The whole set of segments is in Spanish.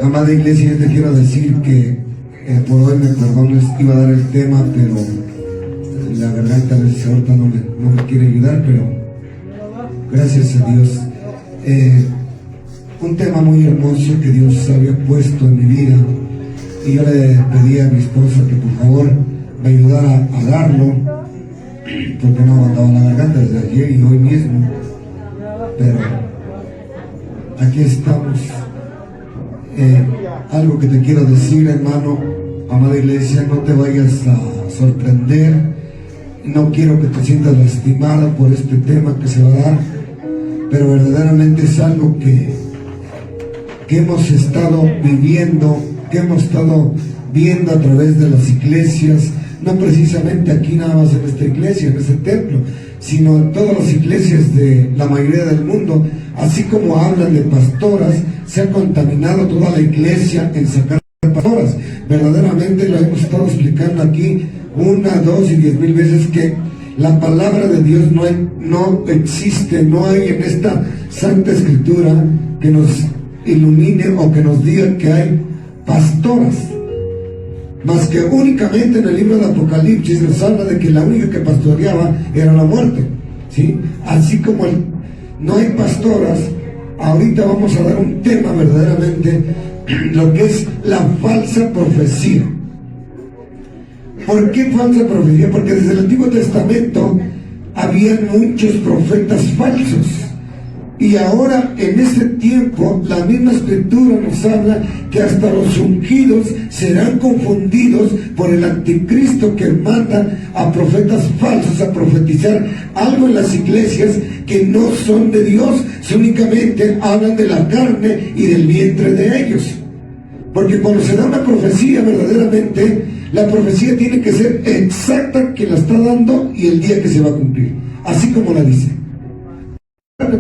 Amada iglesia, yo te quiero decir que por hoy me perdones, iba a dar el tema, pero la garganta a veces ahorita no me quiere ayudar, pero gracias a Dios. Un tema muy hermoso que Dios había puesto en mi vida, y yo le pedí a mi esposa que por favor me ayudara a darlo, porque no aguantaba la garganta desde ayer y hoy mismo, pero aquí estamos. Algo que te quiero decir, hermano, amada iglesia, no te vayas a sorprender, no quiero que te sientas lastimada por este tema que se va a dar, pero verdaderamente es algo que hemos estado viviendo, que hemos estado viendo a través de las iglesias, no precisamente aquí nada más en esta iglesia, en este templo, sino en todas las iglesias de la mayoría del mundo. Así como hablan de pastoras, se ha contaminado toda la iglesia en sacar pastoras. Verdaderamente lo hemos estado explicando aquí 1, 2 y 10,000 veces, que la palabra de Dios no existe, no hay en esta Santa Escritura que nos ilumine o que nos diga que hay pastoras, más que únicamente en el libro de Apocalipsis nos habla de que la única que pastoreaba era la muerte, ¿sí? Así como no hay pastoras, ahorita vamos a dar un tema verdaderamente, lo que es la falsa profecía. ¿Por qué falsa profecía? Porque desde el Antiguo Testamento habían muchos profetas falsos, y ahora en este tiempo la misma Escritura nos habla que hasta los ungidos serán confundidos por el anticristo, que manda a profetas falsos a profetizar algo en las iglesias que no son de Dios, únicamente hablan de la carne y del vientre de ellos. Porque cuando se da una profecía, verdaderamente la profecía tiene que ser exacta, que la está dando y el día que se va a cumplir, así como la dice.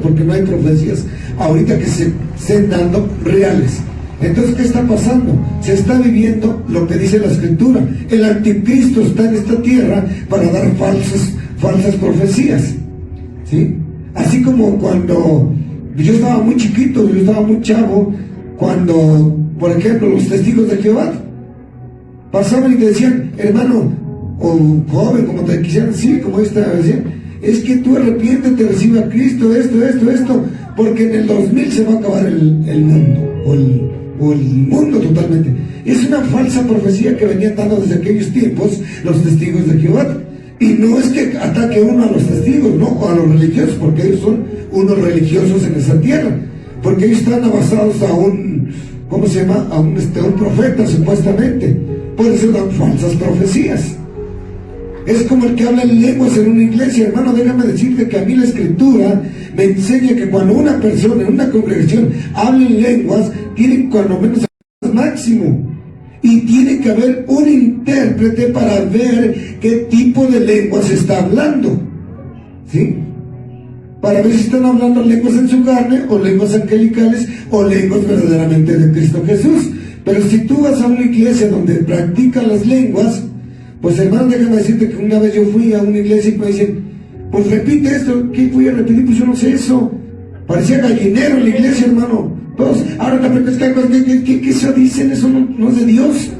Porque no hay profecías ahorita que se estén dando reales. Entonces, ¿qué está pasando? Se está viviendo lo que dice la Escritura. El anticristo está en esta tierra para dar falsas profecías, ¿sí? Así como cuando yo estaba muy chiquito, yo estaba muy chavo, cuando, por ejemplo, los testigos de Jehová pasaban y te decían, hermano, o joven, como te quisieran decir, como esta decía, es que tú arrepiéntete, recibe a Cristo, esto, porque en el 2000 se va a acabar el mundo, o el mundo totalmente. Es una falsa profecía que venían dando desde aquellos tiempos los testigos de Jehová. Y no es que ataque uno a los testigos, no, o a los religiosos, porque ellos son unos religiosos en esa tierra, porque ellos están abasados a un, ¿cómo se llama? A un profeta, supuestamente. Por eso dan falsas profecías. Es como el que habla en lenguas en una iglesia. Hermano, déjame decirte que a mí la Escritura me enseña que cuando una persona en una congregación habla en lenguas, tiene cuando menos máximo, y tiene que haber un intérprete para ver qué tipo de lenguas está hablando, ¿sí? Para ver si están hablando lenguas en su carne, o lenguas angelicales, o lenguas verdaderamente de Cristo Jesús. Pero si tú vas a una iglesia donde practican las lenguas, pues hermano, déjame decirte que una vez yo fui a una iglesia y me dicen, pues repite esto. ¿Qué voy a repetir? Pues yo no sé eso. Parecía gallinero en la iglesia, hermano. Todos, ahora la pregunta es que eso dicen, eso no es de Dios.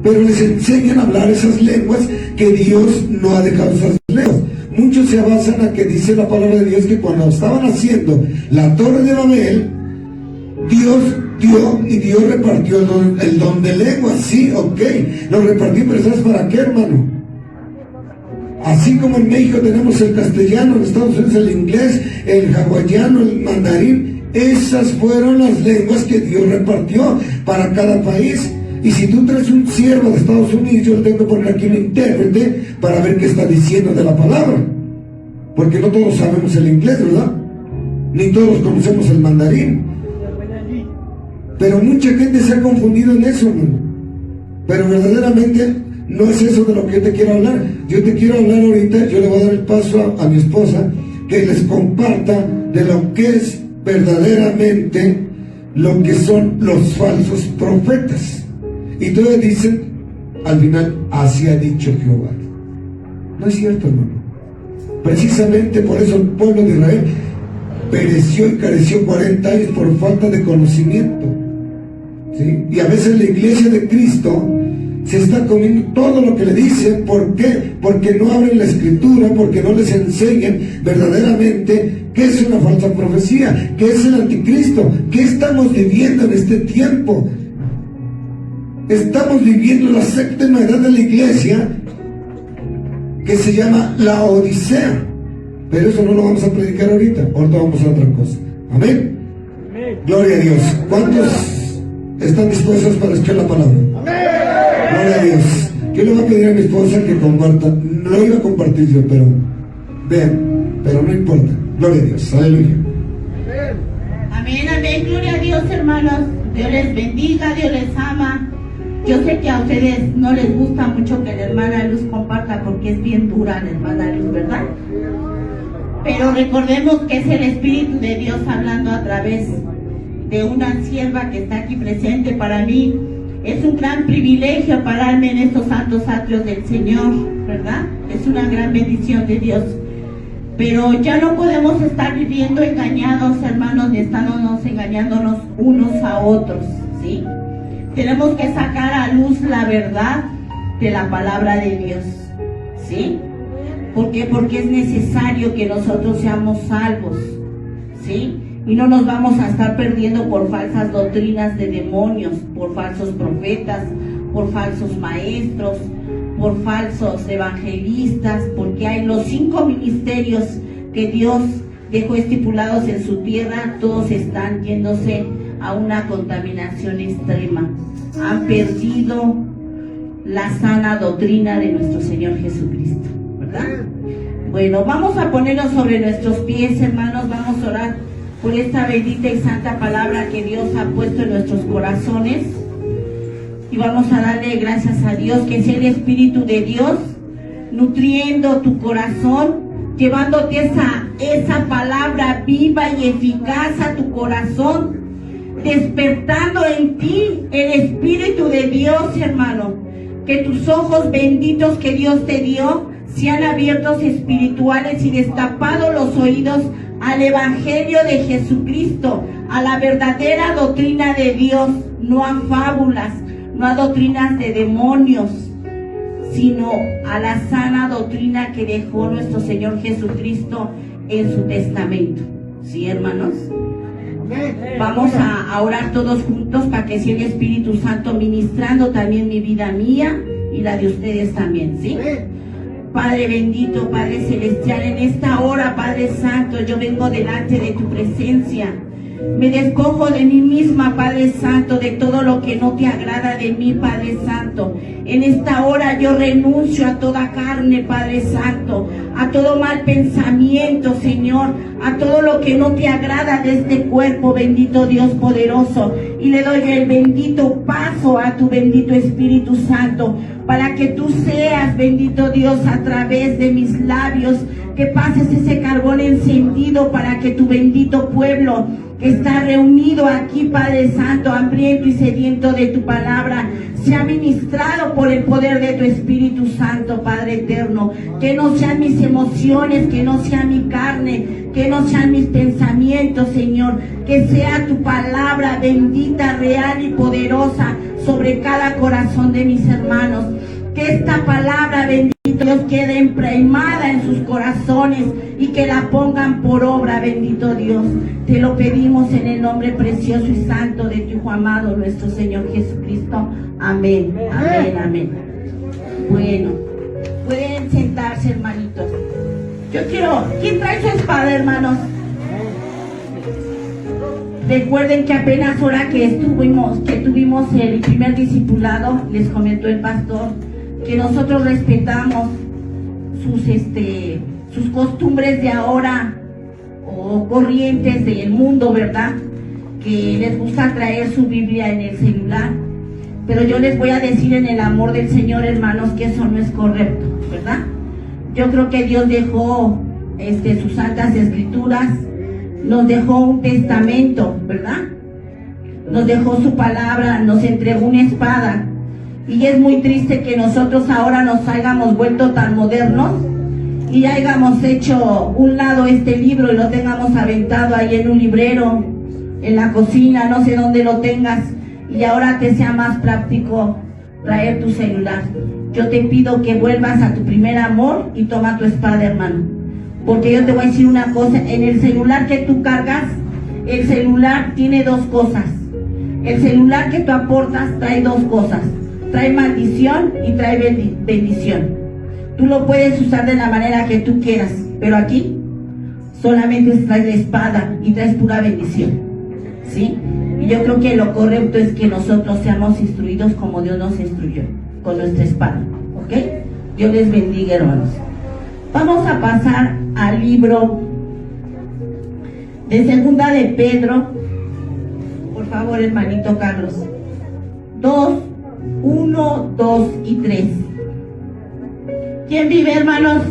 Pero les enseñan a hablar esas lenguas que Dios no ha dejado esas lenguas. Muchos se basan a que dice la palabra de Dios que cuando estaban haciendo la torre de Babel, Dios dio y Dios repartió el don de lengua. Sí, ok, lo repartió, pero ¿sabes para qué, hermano? Así como en México tenemos el castellano, en Estados Unidos el inglés, el hawaiano, el mandarín, esas fueron las lenguas que Dios repartió para cada país. Y si tú traes un siervo de Estados Unidos, yo le tengo que poner aquí un intérprete para ver qué está diciendo de la palabra, porque no todos sabemos el inglés, ¿verdad? Ni todos conocemos el mandarín. Pero mucha gente se ha confundido en eso, hermano. Pero verdaderamente no es eso de lo que yo te quiero hablar. Yo te quiero hablar ahorita, yo le voy a dar el paso a mi esposa, que les comparta de lo que es verdaderamente lo que son los falsos profetas. Y todos dicen, al final, así ha dicho Jehová. No es cierto, hermano. Precisamente por eso el pueblo de Israel pereció y careció 40 años por falta de conocimiento. ¿sí? Y a veces la iglesia de Cristo se está comiendo todo lo que le dicen. ¿Por qué? Porque no abren la escritura, porque no les enseñan verdaderamente qué es una falsa profecía, qué es el anticristo, qué estamos viviendo en este tiempo. Estamos viviendo la séptima edad de la iglesia, que se llama la Odisea, pero eso no lo vamos a predicar ahorita vamos a otra cosa. Amén. Gloria a Dios. ¿Cuántos están dispuestos para escuchar la palabra? Gloria a Dios. Yo le voy a pedir a mi esposa que comparta. No lo iba a compartir yo, pero vean, pero no importa. Gloria a Dios. Aleluya. Amén, amén. Gloria a Dios, hermanos. Dios les bendiga, Dios les ama. Yo sé que a ustedes no les gusta mucho que la hermana Luz comparta, porque es bien dura la hermana Luz, ¿verdad? Pero recordemos que es el Espíritu de Dios hablando a través de una sierva que está aquí presente. Para mí es un gran privilegio pararme en estos santos atrios del Señor, ¿verdad? Es una gran bendición de Dios. Pero ya no podemos estar viviendo engañados, hermanos, ni estándonos engañándonos unos a otros, ¿sí? Tenemos que sacar a luz la verdad de la palabra de Dios, ¿sí? ¿Por qué? Porque es necesario que nosotros seamos salvos, ¿sí? Y no nos vamos a estar perdiendo por falsas doctrinas de demonios, por falsos profetas, por falsos maestros, por falsos evangelistas, porque hay los 5 ministerios que Dios dejó estipulados en su tierra. Todos están yéndose a una contaminación extrema. Han perdido la sana doctrina de nuestro Señor Jesucristo, ¿verdad? Bueno, vamos a ponernos sobre nuestros pies, hermanos. Vamos a orar por esta bendita y santa palabra que Dios ha puesto en nuestros corazones. Y vamos a darle gracias a Dios, que es el Espíritu de Dios nutriendo tu corazón, llevándote esa palabra viva y eficaz a tu corazón, despertando en ti el Espíritu de Dios, hermano. Que tus ojos benditos que Dios te dio sean abiertos espirituales y destapados los oídos al Evangelio de Jesucristo, a la verdadera doctrina de Dios, no a fábulas, no a doctrinas de demonios, sino a la sana doctrina que dejó nuestro Señor Jesucristo en su testamento. ¿Sí, hermanos? Vamos a orar todos juntos para que sea el Espíritu Santo ministrando también mi vida mía y la de ustedes también, ¿sí? Padre bendito, Padre celestial, en esta hora, Padre Santo, yo vengo delante de tu presencia. Me despojo de mí misma, Padre Santo, de todo lo que no te agrada de mí, Padre Santo. En esta hora yo renuncio a toda carne, Padre Santo, a todo mal pensamiento, Señor, a todo lo que no te agrada de este cuerpo, bendito Dios poderoso. Y le doy el bendito paso a tu bendito Espíritu Santo, para que tú seas, bendito Dios, a través de mis labios, que pases ese carbón encendido para que tu bendito pueblo que está reunido aquí, Padre Santo, hambriento y sediento de tu palabra, sea ministrado por el poder de tu Espíritu Santo, Padre eterno. Que no sean mis emociones, que no sea mi carne, que no sean mis pensamientos, Señor. Que sea tu palabra bendita, real y poderosa sobre cada corazón de mis hermanos. Que esta palabra bendita, Dios, quede impregnada en sus corazones y que la pongan por obra, bendito Dios. Te lo pedimos en el nombre precioso y santo de tu Hijo amado, nuestro Señor Jesucristo. Amén, amén, amén. Bueno, pueden sentarse, hermanitos. Yo quiero, ¿quién trae su espada, hermanos? Recuerden que apenas ahora que tuvimos el primer discipulado, les comentó el pastor que nosotros respetamos sus costumbres de ahora o corrientes del mundo, ¿verdad? Que les gusta traer su Biblia en el celular. Pero yo les voy a decir en el amor del Señor, hermanos, que eso no es correcto, ¿verdad? Yo creo que Dios dejó sus santas escrituras, nos dejó un testamento, ¿verdad? Nos dejó su palabra, nos entregó una espada. Y es muy triste que nosotros ahora nos hayamos vuelto tan modernos y hayamos hecho un lado este libro y lo tengamos aventado ahí en un librero, en la cocina, no sé dónde lo tengas, y ahora te sea más práctico traer tu celular. Yo te pido que vuelvas a tu primer amor y toma tu espada, hermano. Porque yo te voy a decir una cosa, en el celular que tú cargas, el celular tiene dos cosas. El celular que tú aportas trae dos cosas. Trae maldición y trae bendición. Tú lo puedes usar de la manera que tú quieras, pero aquí solamente traes la espada y traes pura bendición, ¿sí? Y yo creo que lo correcto es que nosotros seamos instruidos como Dios nos instruyó, con nuestra espada, ¿ok? Dios les bendiga, hermanos. Vamos a pasar al libro de Segunda de Pedro. Por favor, hermanito Carlos. 2, 1, 2 y 3. ¿Quién vive, hermanos?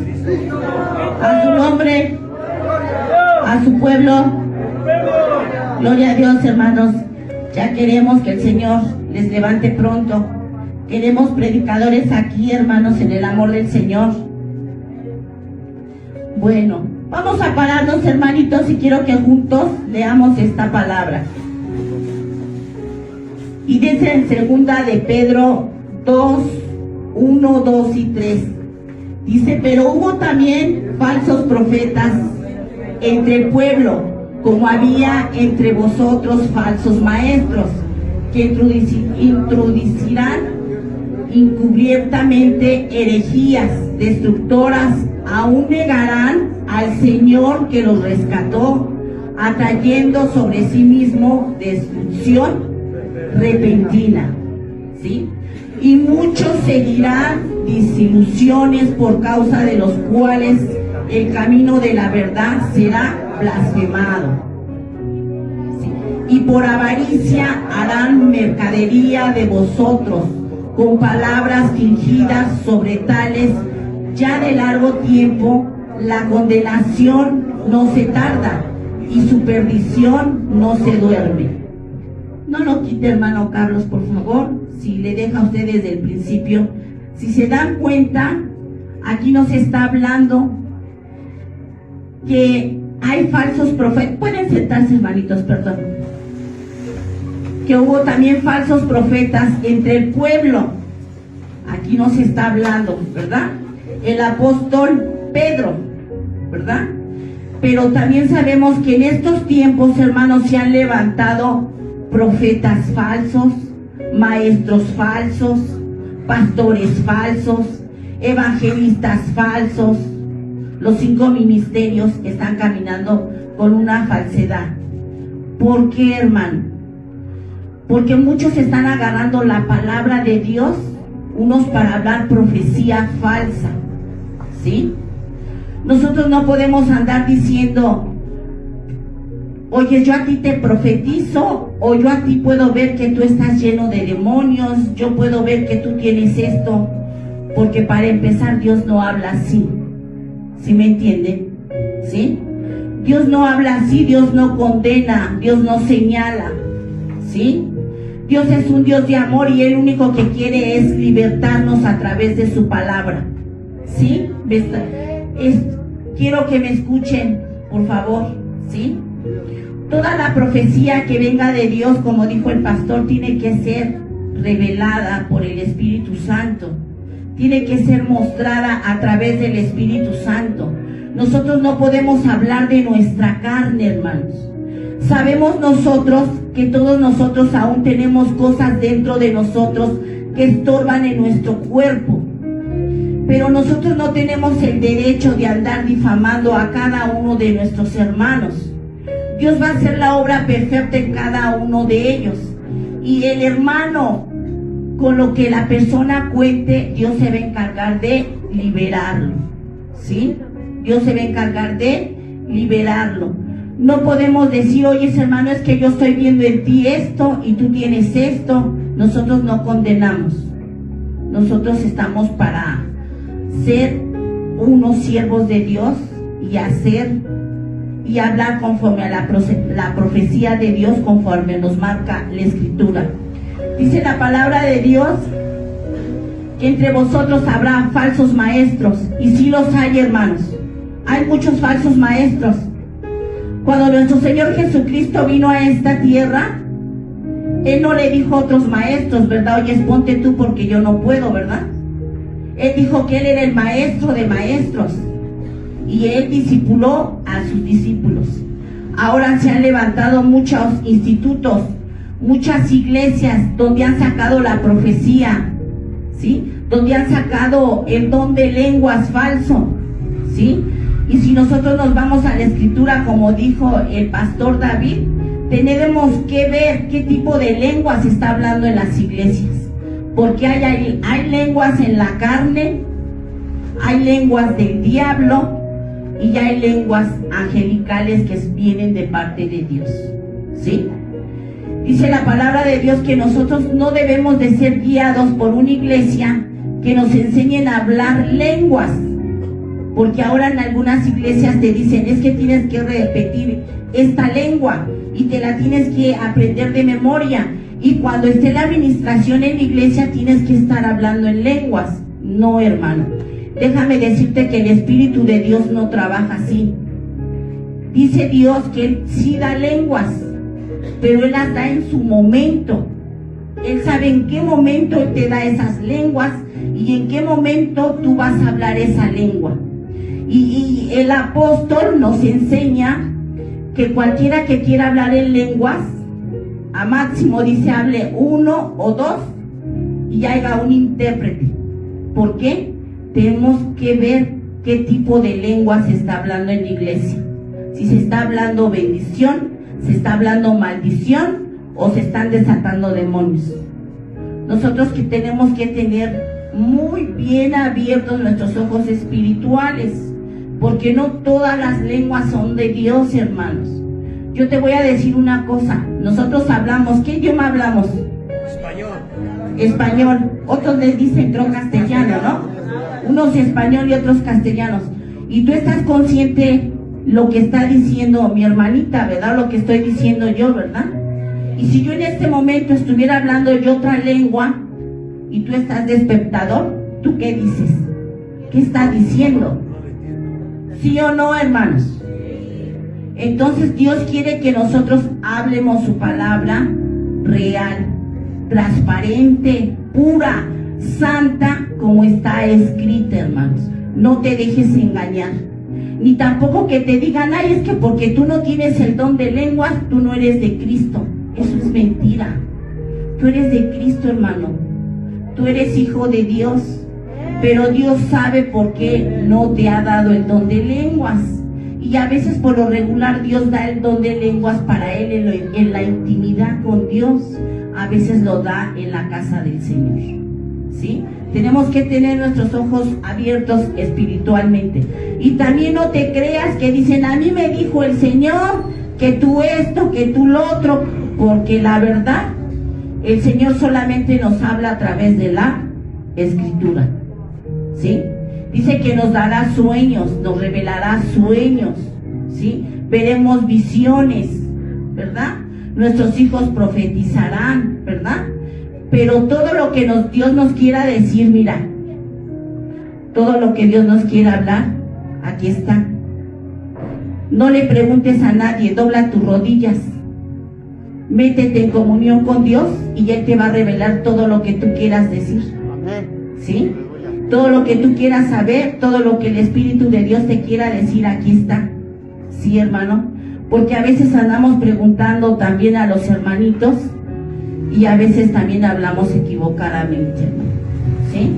A su nombre, a su pueblo. Gloria a Dios, hermanos. Ya queremos que el Señor les levante pronto. Queremos predicadores aquí, hermanos, en el amor del Señor. Bueno, vamos a pararnos, hermanitos, y quiero que juntos leamos esta palabra. Y dice en Segunda de Pedro 2, 1, 2 y 3. Dice, pero hubo también falsos profetas entre el pueblo, como había entre vosotros falsos maestros, que introducirán encubiertamente herejías destructoras, aún negarán al Señor que los rescató, atrayendo sobre sí mismo destrucción repentina, ¿sí? Y muchos seguirán disilusiones, por causa de los cuales el camino de la verdad será blasfemado, ¿sí? Y por avaricia harán mercadería de vosotros con palabras fingidas. Sobre tales ya de largo tiempo la condenación no se tarda y su perdición no se duerme. No lo quite, hermano Carlos, por favor. Si le deja a usted desde el principio. Si se dan cuenta, aquí nos está hablando que hay falsos profetas. Pueden sentarse, hermanitos, perdón. Que hubo también falsos profetas entre el pueblo. Aquí nos está hablando, ¿verdad? El apóstol Pedro, ¿verdad? Pero también sabemos que en estos tiempos, hermanos, se han levantado profetas falsos, maestros falsos, pastores falsos, evangelistas falsos. Los 5 ministerios están caminando con una falsedad. ¿Por qué, hermano? Porque muchos están agarrando la palabra de Dios, unos para hablar profecía falsa, ¿sí? Nosotros no podemos andar diciendo, oye, yo a ti te profetizo, o yo a ti puedo ver que tú estás lleno de demonios, yo puedo ver que tú tienes esto, porque para empezar Dios no habla así. ¿Sí me entienden? ¿Sí? Dios no habla así, Dios no condena, Dios no señala, ¿sí? Dios es un Dios de amor y Él único que quiere es libertarnos a través de su palabra, ¿sí? Quiero que me escuchen, por favor, ¿sí? Toda la profecía que venga de Dios, como dijo el pastor, tiene que ser revelada por el Espíritu Santo. Tiene que ser mostrada a través del Espíritu Santo. Nosotros no podemos hablar de nuestra carne, hermanos. Sabemos nosotros que todos nosotros aún tenemos cosas dentro de nosotros que estorban en nuestro cuerpo. Pero nosotros no tenemos el derecho de andar difamando a cada uno de nuestros hermanos. Dios va a hacer la obra perfecta en cada uno de ellos. Y el hermano, con lo que la persona cuente, Dios se va a encargar de liberarlo, ¿sí? Dios se va a encargar de liberarlo. No podemos decir, oye, hermano, es que yo estoy viendo en ti esto y tú tienes esto. Nosotros no condenamos. Nosotros estamos para ser unos siervos de Dios y hacer y hablar conforme a la profecía de Dios, conforme nos marca la Escritura. Dice la palabra de Dios que entre vosotros habrá falsos maestros, y sí los hay, hermanos. Hay muchos falsos maestros. Cuando nuestro Señor Jesucristo vino a esta tierra, Él no le dijo a otros maestros, ¿verdad? Oye, ponte tú porque yo no puedo, ¿verdad? Él dijo que Él era el maestro de maestros y Él discipuló a sus discípulos. Ahora se han levantado muchos institutos, muchas iglesias donde han sacado la profecía, ¿sí? Donde han sacado el don de lenguas falso, ¿sí? Y si nosotros nos vamos a la escritura, como dijo el pastor David, tenemos que ver qué tipo de lenguas se está hablando en las iglesias. Porque hay lenguas en la carne, hay lenguas del diablo y hay lenguas angelicales que vienen de parte de Dios, ¿sí? Dice la palabra de Dios que nosotros no debemos de ser guiados por una iglesia que nos enseñen a hablar lenguas. Porque ahora en algunas iglesias te dicen, es que tienes que repetir esta lengua y te la tienes que aprender de memoria. Y cuando esté la administración en la iglesia tienes que estar hablando en lenguas. No, hermano. Déjame decirte que el Espíritu de Dios no trabaja así. Dice Dios que Él sí da lenguas, pero Él las da en su momento. Él sabe en qué momento Él te da esas lenguas y en qué momento tú vas a hablar esa lengua. Y el apóstol nos enseña que cualquiera que quiera hablar en lenguas, a máximo dice hable 1 o 2 y haya un intérprete. ¿Por qué? Tenemos que ver qué tipo de lengua se está hablando en la iglesia. Si se está hablando bendición, se está hablando maldición o se están desatando demonios. Nosotros que tenemos que tener muy bien abiertos nuestros ojos espirituales, porque no todas las lenguas son de Dios, hermanos. Yo te voy a decir una cosa, nosotros hablamos, ¿qué idioma hablamos? Español. Otros les dicen creo castellano, ¿no? Unos español y otros castellanos. Y tú estás consciente lo que está diciendo mi hermanita, ¿verdad? Lo que estoy diciendo yo, ¿verdad? Y si yo en este momento estuviera hablando yo otra lengua y tú estás de espectador, ¿tú qué dices? ¿Qué está diciendo? ¿Sí o no, hermanos? Entonces Dios quiere que nosotros hablemos su palabra real, transparente, pura, santa, como está escrita, hermanos. No te dejes engañar. Ni tampoco que te digan, ay, es que porque tú no tienes el don de lenguas, tú no eres de Cristo. Eso es mentira. Tú eres de Cristo, hermano. Tú eres hijo de Dios. Pero Dios sabe por qué no te ha dado el don de lenguas. Y a veces por lo regular Dios da el don de lenguas para Él en la intimidad con Dios. A veces lo da en la casa del Señor, ¿sí? Tenemos que tener nuestros ojos abiertos espiritualmente. Y también no te creas que dicen, a mí me dijo el Señor que tú esto, que tú lo otro. Porque la verdad, el Señor solamente nos habla a través de la Escritura, ¿sí? Dice que nos dará sueños, nos revelará sueños, ¿sí? Veremos visiones, ¿verdad? Nuestros hijos profetizarán, ¿verdad? Pero todo lo que Dios nos quiera decir, mira, todo lo que Dios nos quiera hablar, aquí está. No le preguntes a nadie, dobla tus rodillas, métete en comunión con Dios y Él te va a revelar todo lo que tú quieras decir, ¿sí? Todo lo que tú quieras saber, todo lo que el Espíritu de Dios te quiera decir, aquí está. Sí, hermano, porque a veces andamos preguntando también a los hermanitos y a veces también hablamos equivocadamente, hermano, ¿sí?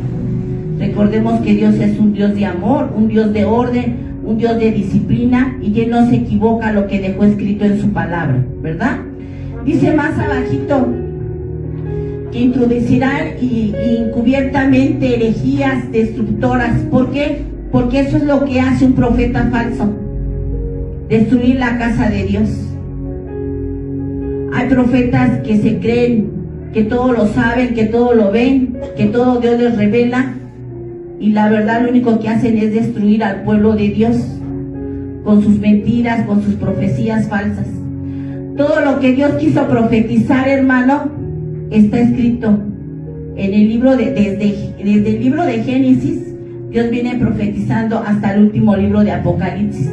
Recordemos que Dios es un Dios de amor, un Dios de orden, un Dios de disciplina, y Él no se equivoca lo que dejó escrito en su palabra, ¿verdad? Dice más abajito que introducirán encubiertamente herejías destructoras. ¿Por qué? Porque eso es lo que hace un profeta falso, destruir la casa de Dios. Hay profetas que se creen que todo lo saben, que todo lo ven, que todo Dios les revela, y la verdad lo único que hacen es destruir al pueblo de Dios con sus mentiras, con sus profecías falsas. Todo lo que Dios quiso profetizar, hermano, está escrito en el libro desde el libro de Génesis. Dios viene profetizando hasta el último libro de Apocalipsis,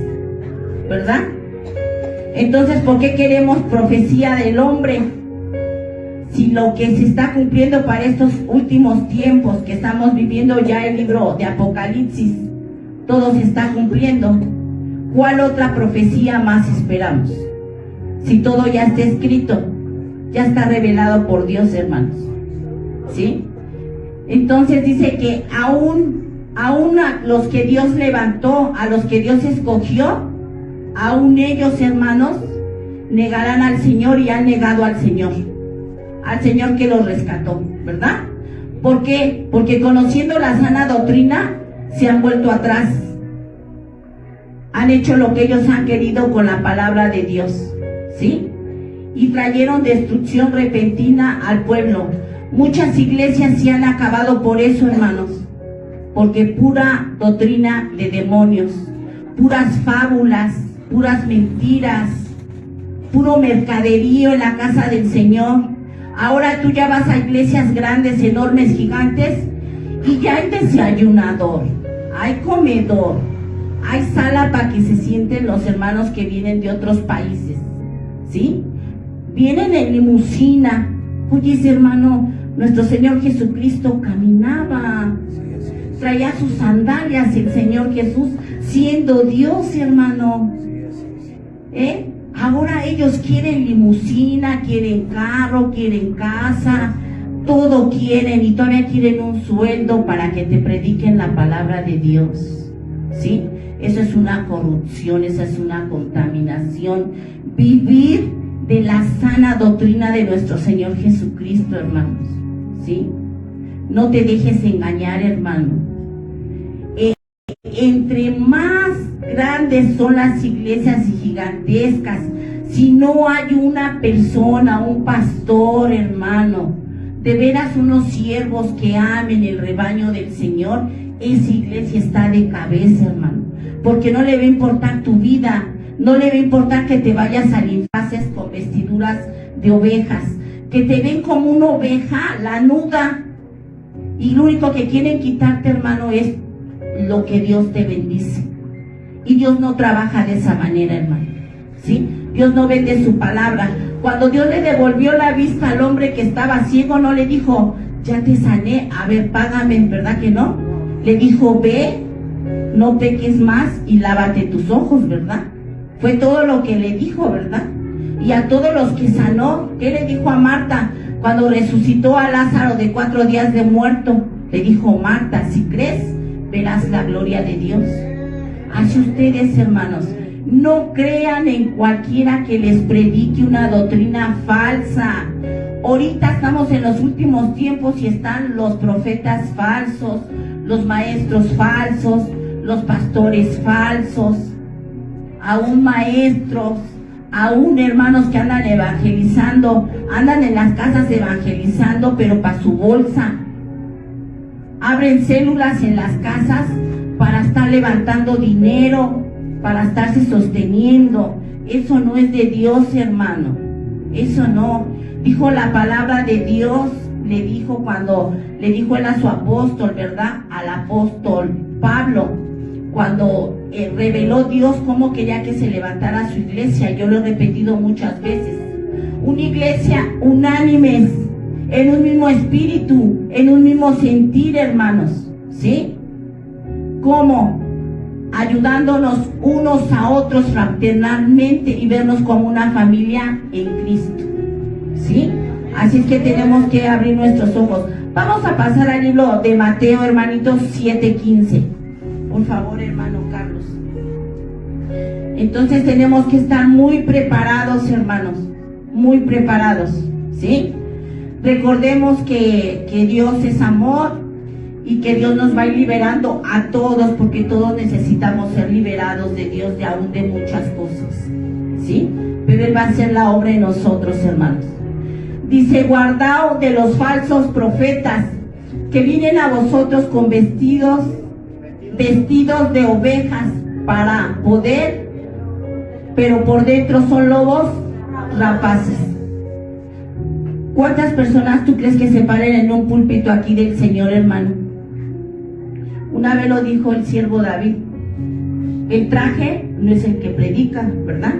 ¿verdad? Entonces, ¿por qué queremos profecía del hombre? si lo que se está cumpliendo para estos últimos tiempos que estamos viviendo ya el libro de Apocalipsis, todo se está cumpliendo, ¿cuál otra profecía más esperamos? Si todo ya está escrito, ya está revelado por Dios, hermanos, ¿sí? Entonces dice que aún a los que Dios levantó, a los que Dios escogió, aún ellos, hermanos, negarán al Señor y han negado al Señor que los rescató, ¿verdad? ¿Por qué? Porque conociendo la sana doctrina, se han vuelto atrás. Han hecho lo que ellos han querido con la palabra de Dios, ¿sí? Y trajeron destrucción repentina al pueblo. Muchas iglesias se han acabado por eso, hermanos, porque pura doctrina de demonios, puras fábulas, puras mentiras, puro mercaderío en la casa del Señor. Ahora tú ya vas a iglesias grandes, enormes, gigantes, y ya hay desayunador, hay comedor, hay sala para que se sienten los hermanos que vienen de otros países, ¿sí? Vienen en limusina. Oye, ese hermano, nuestro Señor Jesucristo caminaba, traía sus sandalias, el Señor Jesús, siendo Dios, hermano. Ahora ellos quieren limusina, quieren carro, quieren casa, todo quieren, y todavía quieren un sueldo para que te prediquen la palabra de Dios, ¿sí? Eso es una corrupción, esa es una contaminación. Vivir de la sana doctrina de nuestro Señor Jesucristo, hermanos, ¿sí? No te dejes engañar, hermano. Entre más grandes son las iglesias y gigantescas, si no hay una persona, un pastor, hermano, de veras unos siervos que amen el rebaño del Señor, esa iglesia está de cabeza, hermano, porque no le va a importar tu vida, no le va a importar que te vayas a linfases con vestiduras de ovejas, que te ven como una oveja lanuda, y lo único que quieren quitarte, hermano, es lo que Dios te bendice. Y Dios no trabaja de esa manera, hermano, ¿sí? Dios no vende su palabra. Cuando Dios le devolvió la vista al hombre que estaba ciego, no le dijo, ya te sané, a ver, págame, ¿verdad que no? Le dijo, ve, no peques más y lávate tus ojos, ¿verdad? Fue todo lo que le dijo, ¿verdad? Y a todos los que sanó, ¿qué le dijo a Marta? Cuando resucitó a Lázaro de 4 días de muerto, le dijo, Marta, si crees, verás la gloria de Dios. Así ustedes, hermanos, no crean en cualquiera que les predique una doctrina falsa. Ahorita estamos en los últimos tiempos y están los profetas falsos, los maestros falsos, los pastores falsos, aún maestros, aún hermanos que andan evangelizando, andan en las casas evangelizando, pero para su bolsa. Abren células en las casas para estar levantando dinero, para estarse sosteniendo. Eso no es de Dios, hermano. Eso no. Dijo la palabra de Dios, le dijo cuando le dijo él a su apóstol, ¿verdad? Al apóstol Pablo, cuando reveló Dios cómo quería que se levantara su iglesia. Yo lo he repetido muchas veces. Una iglesia unánimes, en un mismo espíritu, en un mismo sentir, hermanos, ¿sí? ¿Cómo? Ayudándonos unos a otros fraternalmente y vernos como una familia en Cristo, ¿sí? Así es que tenemos que abrir nuestros ojos. Vamos a pasar al libro de Mateo, hermanitos, 7:15. Por favor, hermano Carlos. Entonces tenemos que estar muy preparados, hermanos, muy preparados, ¿sí? Recordemos que Dios es amor y que Dios nos va a ir liberando a todos, porque todos necesitamos ser liberados de Dios de aún de muchas cosas, ¿sí? Pero Él va a hacer la obra en nosotros, hermanos. Dice, guardaos de los falsos profetas que vienen a vosotros con vestidos de ovejas para poder, pero por dentro son lobos rapaces. ¿Cuántas personas tú crees que se paren en un púlpito aquí del Señor, hermano? Una vez lo dijo el siervo David, el traje no es el que predica, ¿verdad?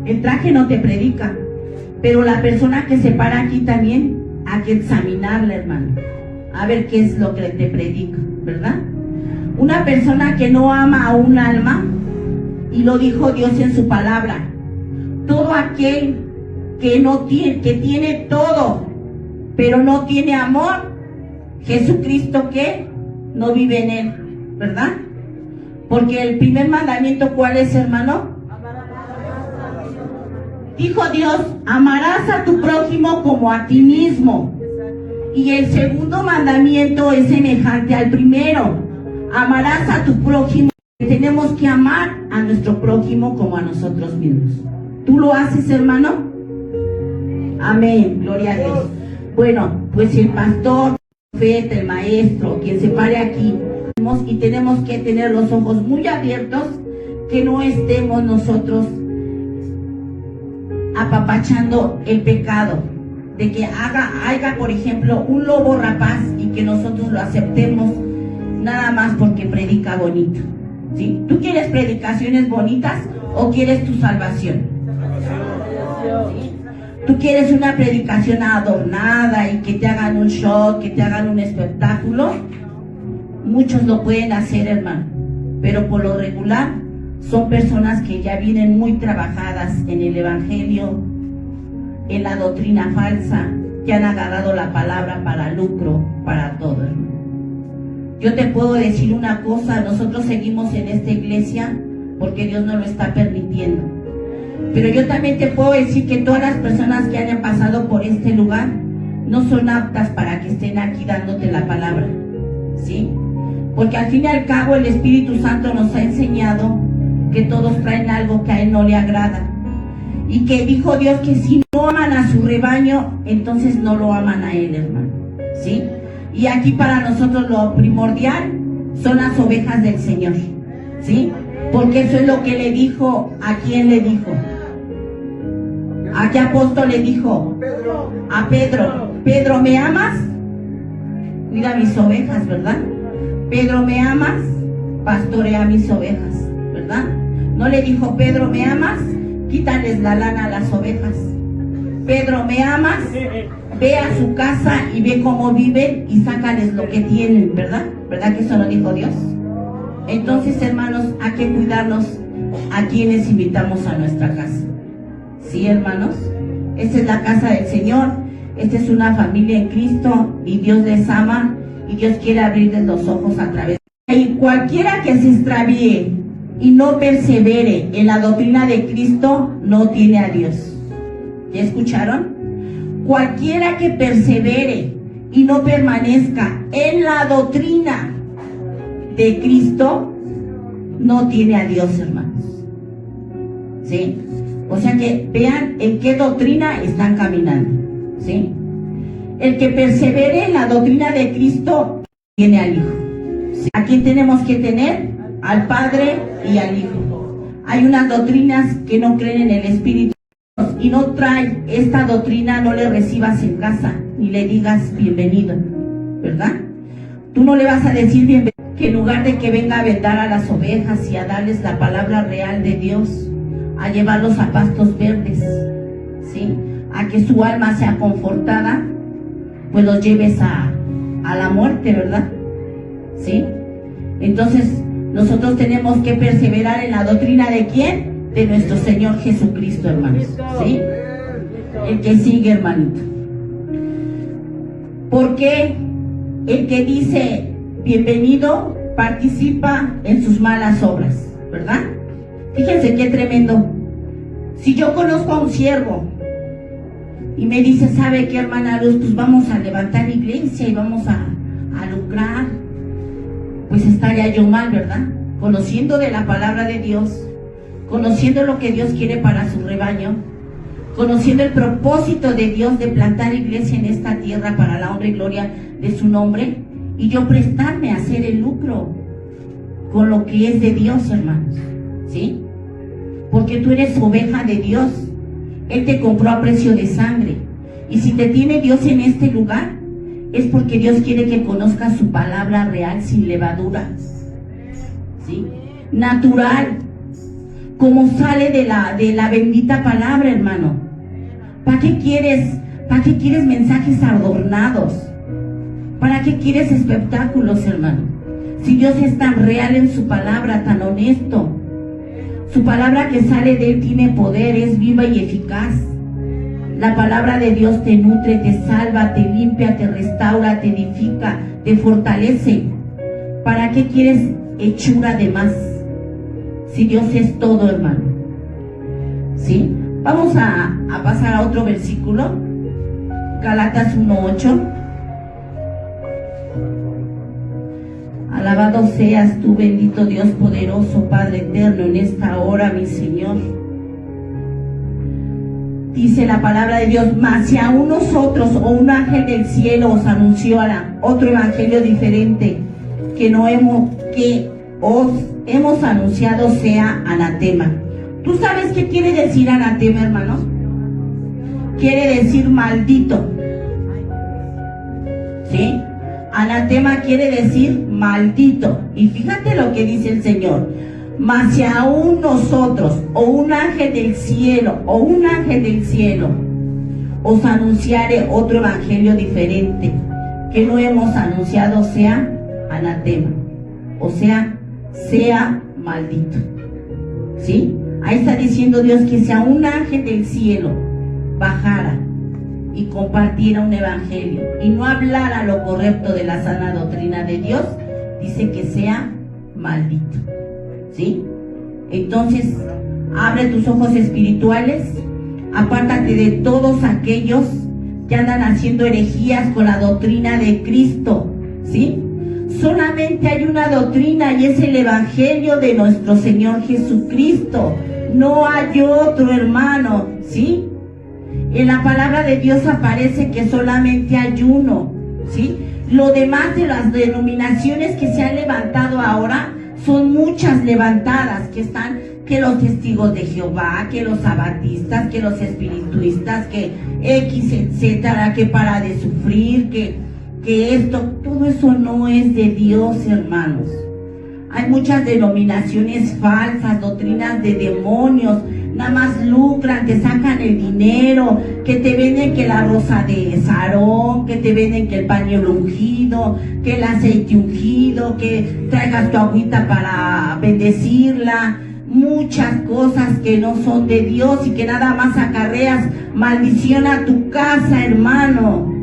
El traje no te predica, Pero la persona que se para aquí también hay que examinarla, hermano, a ver qué es lo que te predica, ¿verdad? Una persona que no ama a un alma, y lo dijo Dios en su palabra, todo aquel que no tiene, que tiene todo, pero no tiene amor, Jesucristo, ¿qué? No vive en él, ¿verdad? Porque el primer mandamiento, ¿cuál es, hermano? Dijo Dios, amarás a tu prójimo como a ti mismo. Y el segundo mandamiento es semejante al primero, amarás a tu prójimo. Tenemos que amar a nuestro prójimo como a nosotros mismos. ¿Tú lo haces, hermano? Amén, gloria a Dios. Bueno, pues el pastor, el profeta, el maestro, quien se pare aquí, y tenemos que tener los ojos muy abiertos, que no estemos nosotros apapachando el pecado, de que haya, por ejemplo, un lobo rapaz y que nosotros lo aceptemos nada más porque predica bonito. ¿Sí? ¿Tú quieres predicaciones bonitas o quieres tu salvación? ¿Sí? ¿Tú quieres una predicación adornada y que te hagan un show, que te hagan un espectáculo? Muchos lo pueden hacer, hermano, pero por lo regular son personas que ya vienen muy trabajadas en el evangelio, en la doctrina falsa, que han agarrado la palabra para lucro, para todo, hermano. Yo te puedo decir una cosa, nosotros seguimos en esta iglesia porque Dios nos lo está permitiendo. Pero yo también te puedo decir que todas las personas que hayan pasado por este lugar no son aptas para que estén aquí dándote la palabra, ¿sí? Porque al fin y al cabo el Espíritu Santo nos ha enseñado que todos traen algo que a Él no le agrada. Y que dijo Dios que si no aman a su rebaño, entonces no lo aman a Él, hermano, ¿sí? Y aquí para nosotros lo primordial son las ovejas del Señor, ¿sí? Porque eso es lo que le dijo. ¿A quién le dijo? ¿A qué apóstol le dijo? A Pedro. Pedro, ¿me amas? Cuida mis ovejas, ¿verdad? Pedro, ¿me amas? Pastorea mis ovejas, ¿verdad? No le dijo, Pedro, ¿me amas? Quítales la lana a las ovejas. Pedro, ¿me amas? Ve a su casa y ve cómo viven y sácales lo que tienen, ¿verdad? ¿Verdad que eso lo dijo Dios? Entonces, hermanos, hay que cuidarnos a quienes invitamos a nuestra casa. ¿Sí, hermanos? Esta es la casa del Señor, esta es una familia en Cristo y Dios les ama y Dios quiere abrirles los ojos a través de... Y cualquiera que se extravíe y no persevere en la doctrina de Cristo, no tiene a Dios. ¿Ya escucharon? Cualquiera que persevere y no permanezca en la doctrina de Cristo, no tiene a Dios, hermanos. ¿Sí? O sea que vean en qué doctrina están caminando. ¿Sí? El que persevere en la doctrina de Cristo tiene al Hijo. ¿Sí? ¿A quién tenemos que tener? Al Padre y al Hijo. Hay unas doctrinas que no creen en el Espíritu y no traen esta doctrina, no le recibas en casa ni le digas bienvenido, ¿verdad? Tú no le vas a decir bienvenido, que en lugar de que venga a vendar a las ovejas y a darles la palabra real de Dios, a llevarlos a pastos verdes, ¿sí? A que su alma sea confortada, pues los lleves a la muerte, ¿verdad? ¿Sí? Entonces nosotros tenemos que perseverar en la doctrina ¿de quién? De nuestro Señor Jesucristo, hermanos, ¿sí? El que sigue, hermanito. Porque el que dice bienvenido participa en sus malas obras, ¿verdad? Fíjense qué tremendo. Si yo conozco a un siervo y me dice, ¿sabe qué, hermana Luz? Pues vamos a levantar iglesia y vamos a lucrar, pues estaría yo mal, ¿verdad? Conociendo de la palabra de Dios, conociendo lo que Dios quiere para su rebaño, conociendo el propósito de Dios de plantar iglesia en esta tierra para la honra y gloria de su nombre, y yo prestarme a hacer el lucro con lo que es de Dios, hermanos, ¿sí? Porque tú eres oveja de Dios. Él te compró a precio de sangre, y si te tiene Dios en este lugar es porque Dios quiere que conozcas su palabra real, sin levadura, ¿sí? Natural, como sale de la bendita palabra, hermano. ¿Para qué quieres mensajes adornados? ¿Para qué quieres espectáculos, hermano? Si Dios es tan real en su palabra, tan honesto. Su palabra que sale de Él tiene poder, es viva y eficaz. La palabra de Dios te nutre, te salva, te limpia, te restaura, te edifica, te fortalece. ¿Para qué quieres hechura de más? Si Dios es todo, hermano. ¿Sí? Vamos a pasar a otro versículo. Gálatas 1:8. Alabado seas tú, bendito Dios poderoso, Padre eterno, en esta hora, mi Señor. Dice la palabra de Dios: mas si aún nosotros o un ángel del cielo os anunció otro evangelio diferente que os hemos anunciado, sea anatema. ¿Tú sabes qué quiere decir anatema, hermanos? Quiere decir maldito. ¿Sí? Anatema quiere decir maldito. Y fíjate lo que dice el Señor: mas si aún nosotros o un ángel del cielo os anunciare otro evangelio diferente que no hemos anunciado, sea anatema, o sea maldito. ¿Sí? Ahí está diciendo Dios que si a un ángel del cielo bajara y compartiera un evangelio y no hablara lo correcto de la sana doctrina de Dios, dice que sea maldito. ¿Sí? Entonces, abre tus ojos espirituales, apártate de todos aquellos que andan haciendo herejías con la doctrina de Cristo. ¿Sí? Solamente hay una doctrina y es el evangelio de nuestro Señor Jesucristo. No hay otro, hermano. ¿Sí? En la palabra de Dios aparece que solamente hay uno. ¿Sí? Lo demás de las denominaciones que se han levantado ahora son muchas levantadas, que los testigos de Jehová, que los sabatistas, que los espirituistas, que X, etcétera, que para de sufrir, que esto, todo eso no es de Dios, hermanos. Hay muchas denominaciones falsas, doctrinas de demonios, nada más lucran, te sacan el dinero, que te venden que la rosa de Sarón, que te venden que el pañuelo ungido, que el aceite ungido, que traigas tu agüita para bendecirla, muchas cosas que no son de Dios y que nada más acarreas maldición a tu casa, hermano.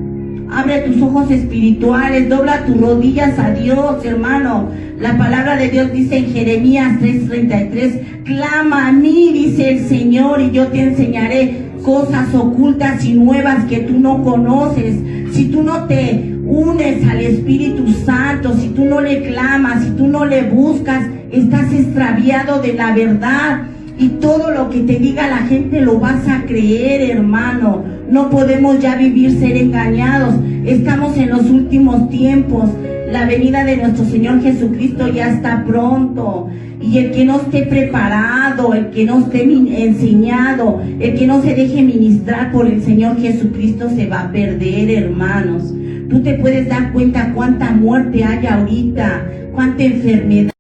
Abre tus ojos espirituales, dobla tus rodillas a Dios, hermano. La palabra de Dios dice en Jeremías 3:33, clama a mí, dice el Señor, y yo te enseñaré cosas ocultas y nuevas que tú no conoces. Si tú no te unes al Espíritu Santo, si tú no le clamas, si tú no le buscas, estás extraviado de la verdad. Y todo lo que te diga la gente lo vas a creer, hermano. No podemos ya ser engañados. Estamos en los últimos tiempos. La venida de nuestro Señor Jesucristo ya está pronto. Y el que no esté preparado, el que no esté enseñado, el que no se deje ministrar por el Señor Jesucristo se va a perder, hermanos. Tú te puedes dar cuenta cuánta muerte hay ahorita, cuánta enfermedad.